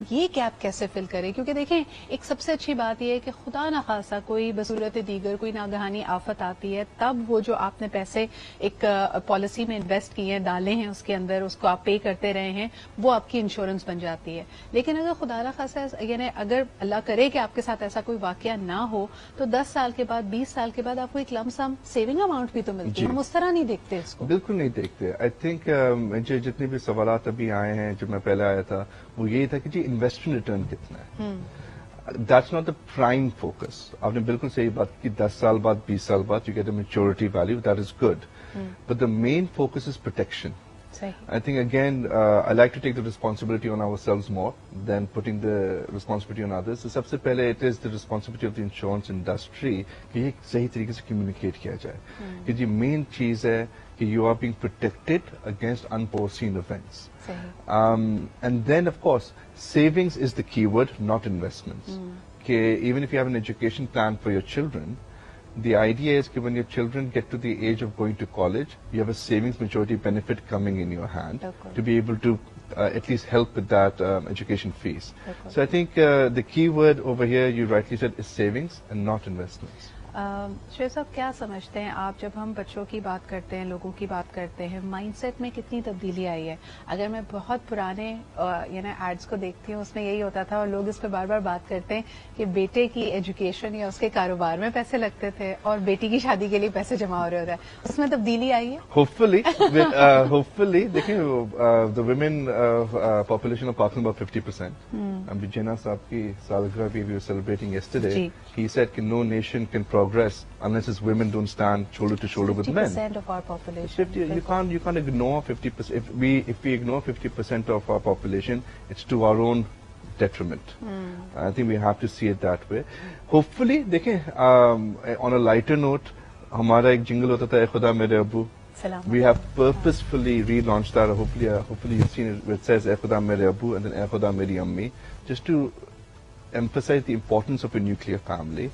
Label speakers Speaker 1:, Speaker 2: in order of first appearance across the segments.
Speaker 1: ये गैप कैसे फिल करें? क्योंकि देखें, एक सबसे अच्छी बात यह है कि खुदा ना खासा कोई बसूरत दीगर कोई नागहानी आफत आती है, तब वो जो आपने पैसे एक पॉलिसी में इन्वेस्ट किए हैं, डाले हैं उसके अंदर, उसको आप पे करते रहे हैं, वो आपकी इंश्योरेंस बन जाती है। लेकिन अगर खुदा ना खासा यानी अगर अल्लाह करे कि आपके साथ ऐसा कोई वाकया ना हो, तो 10 साल के बाद, 20 साल के बाद आपको एक लमसम सेविंग अमाउंट भी तो मिलती है। हम उस तरह नहीं देखते इसको।
Speaker 2: बिल्कुल नहीं देखते। आई थिंक मुझे जितने भी सवालात अभी आए हैं, जब मैं पहले आया था, वो यही था कि जी इन्वेस्टमेंट रिटर्न कितना है। That's not the prime focus. आपने बिल्कुल सही बात की, 10 साल बाद, 20 साल बाद you get a maturity value, that is good, but the main focus is protection. I think again, I like to take the responsibility on ourselves more than putting the responsibility on others. So सबसे पहले it is the responsibility of the insurance industry कि ये सही तरीके से communicate किया जाए कि जी main चीज है कि you are being protected against unforeseen events. And then of course savings is the keyword, not investments. कि even if you have an education plan for your children, the idea is that when your children get to the age of going to college, you have a savings maturity benefit coming in your hand to be able to at least help with that education fees. So I think the key word over here, you rightly said, is savings and not investments.
Speaker 1: शेर साहब, क्या समझते हैं आप, जब हम बच्चों की बात करते हैं, लोगों की बात करते हैं, माइंडसेट में कितनी तब्दीली आई है? अगर मैं बहुत पुराने एड्स को देखती हूँ, उसमें यही होता था और लोग इस पे बार बार बात करते हैं कि बेटे की एजुकेशन या उसके कारोबार में पैसे लगते थे और बेटी की शादी के लिए पैसे जमा हो रहे होते हैं। उसमें तब्दीली आई है?
Speaker 2: Hopefully, देखिए the women population of Pakistan about 50%. अभी जिन्ना साहब की सालगिरह भी we were celebrating yesterday. He said कि no nation can progress unless its women don't stand shoulder to shoulder with men.
Speaker 1: 50% of our population.
Speaker 2: You can't ignore 50%. If we ignore 50% of our population, it's to our own detriment. I think we have to see it that way. Hopefully, देखें on a lighter note, हमारा एक jingle होता था, ए खुदा मेरे अब्बू. We have purposefully relaunched that. Hopefully you've seen it. Where it says "ए खुदा मेरे अब्बू" and then "ए खुदा मेरी अम्मी," just to emphasize the importance of a nuclear family.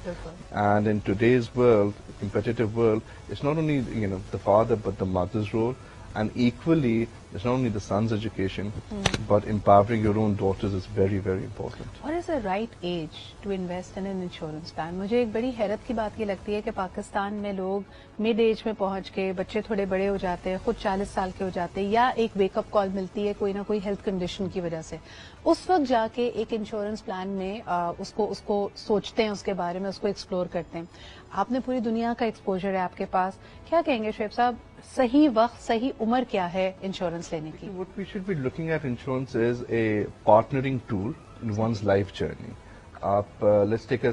Speaker 2: And in today's world, competitive world, it's not only the father but the mother's role, and equally it's not only the son's education but empowering your own daughters is very, very important.
Speaker 1: What is the right age to invest in an insurance plan? मुझे एक बड़ी हैरत की बात ये लगती है कि पाकिस्तान में लोग मिड एज में पहुंच के, बच्चे थोड़े बड़े हो जाते हैं, खुद 40 साल के हो जाते हैं, या एक वेकअप कॉल मिलती है कोई ना कोई हेल्थ कंडीशन की वजह से, उस वक्त जाके एक इंश्योरेंस प्लान में उसको सोचते हैं, उसके बारे में उसको एक्सप्लोर करते हैं। आपने पूरी दुनिया का एक्सपोजर है आपके पास, क्या कहेंगे शुएब साहब, सही वक्त, सही उम्र क्या है इंश्योरेंस लेने की?
Speaker 2: What we should be looking at insurance is a partnering tool in one's life journey. Let's take a